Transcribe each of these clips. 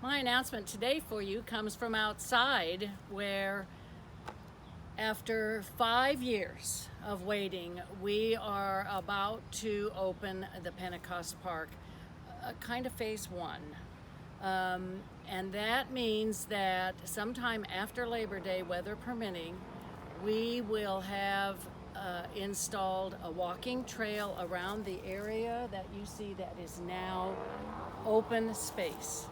My announcement today for you comes from outside, where after 5 years of waiting, we are about to open the Pentecost Park, kind of phase one. And that means that sometime after Labor Day, weather permitting, we will have installed a walking trail around the area that you see that is now open space.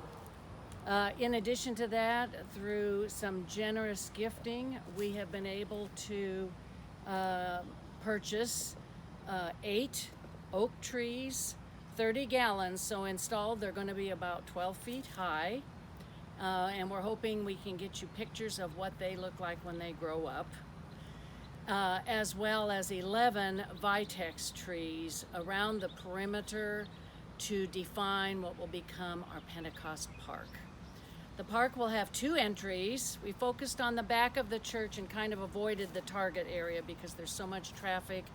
In addition to that, through some generous gifting, we have been able to purchase 8 oak trees, 30 gallons. So installed, they're going to be about 12 feet high. And we're hoping we can get you pictures of what they look like when they grow up. As well as 11 vitex trees around the perimeter to define what will become our Pentecost Park. The park will have 2 entries. We focused on the back of the church and kind of avoided the target area because there's so much traffic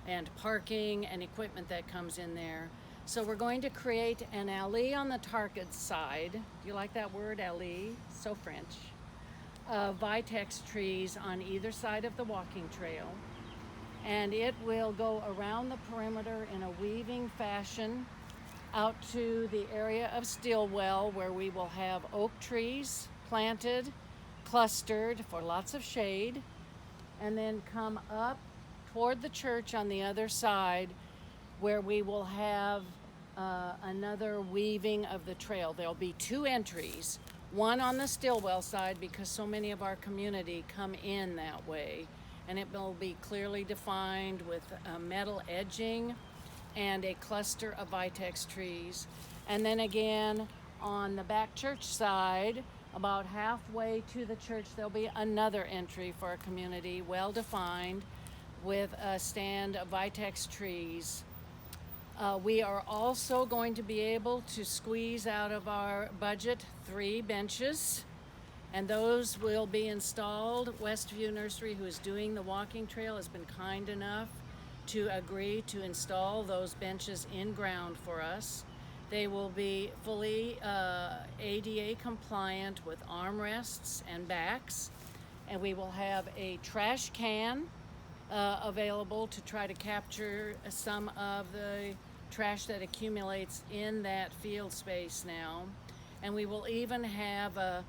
and parking and equipment that comes in there. So we're going to create an alley on the target side. Do you like that word, alley? So French. Vitex trees on either side of the walking trail. And it will go around the perimeter in a weaving fashion out to the area of Stillwell, where we will have oak trees planted, clustered for lots of shade, and then come up toward the church on the other side, where we will have another weaving of the trail. There'll be 2 entries, one on the Stillwell side because so many of our community come in that way, and it will be clearly defined with metal edging and a cluster of vitex trees. And then again, on the back church side, about halfway to the church, there'll be another entry for our community, well defined, with a stand of vitex trees. We are also going to be able to squeeze out of our budget 3 benches, and those will be installed. Westview Nursery, who is doing the walking trail, has been kind enough to agree to install those benches in ground for us. They will be fully ADA compliant with armrests and backs, and we will have a trash can available to try to capture some of the trash that accumulates in that field space now. And we will even have a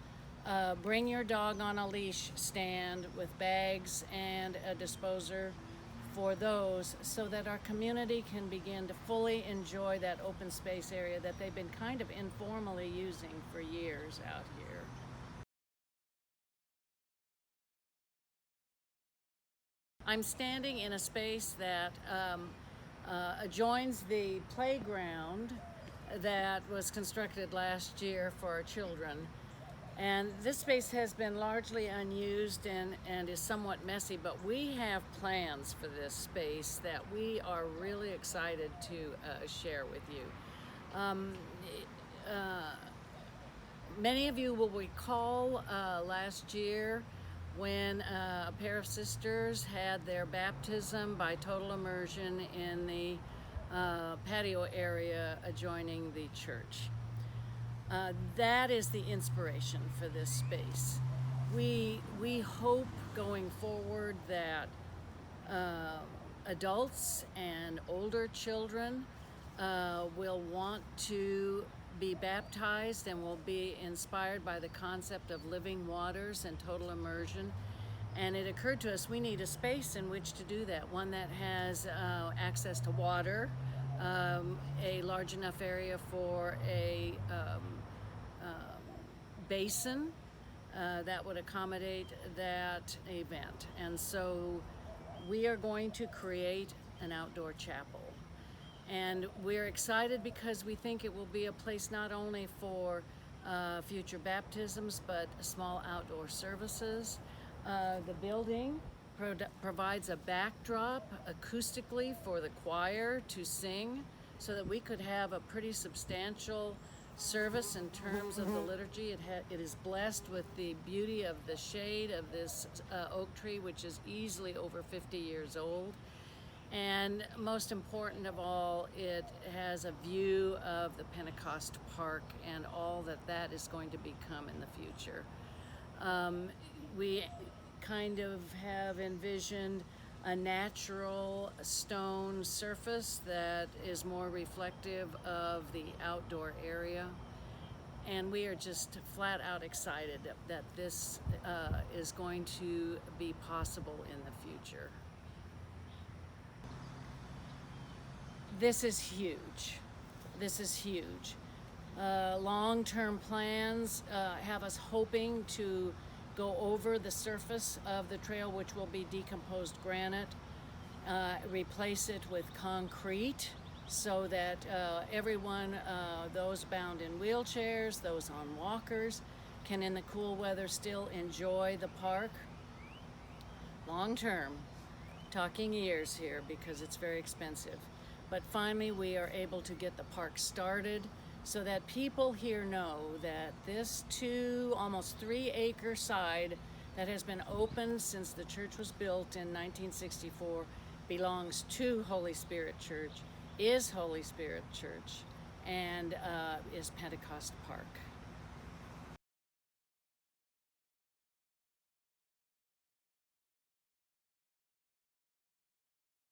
bring your dog on a leash stand with bags and a disposer for those, so that our community can begin to fully enjoy that open space area that they've been kind of informally using for years out here. I'm standing in a space that adjoins the playground that was constructed last year for our children. And this space has been largely unused and is somewhat messy, but we have plans for this space that we are really excited to share with you. Many of you will recall last year when a pair of sisters had their baptism by total immersion in the patio area adjoining the church. That is the inspiration for this space. We hope going forward that adults and older children will want to be baptized and will be inspired by the concept of living waters and total immersion. And it occurred to us we need a space in which to do that, one that has access to water, a large enough area for a basin that would accommodate that event. And so we are going to create an outdoor chapel. And we're excited because we think it will be a place not only for future baptisms, but small outdoor services. The building provides a backdrop acoustically for the choir to sing, so that we could have a pretty substantial service in terms of the liturgy. It is blessed with the beauty of the shade of this oak tree, which is easily over 50 years old. And most important of all, it has a view of the Pentecost Park and all that that is going to become in the future. We kind of have envisioned a natural stone surface that is more reflective of the outdoor area. And we are just flat out excited that this is going to be possible in the future. This is huge. This is huge. Long-term plans have us hoping to go over the surface of the trail, which will be decomposed granite, replace it with concrete so that everyone, those bound in wheelchairs, those on walkers, can in the cool weather still enjoy the park. Long-term, talking years here because it's very expensive. But finally we are able to get the park started so that people here know that this almost 3-acre side that has been opened since the church was built in 1964 belongs to Holy Spirit Church, is Holy Spirit Church, and is Pentecost Park.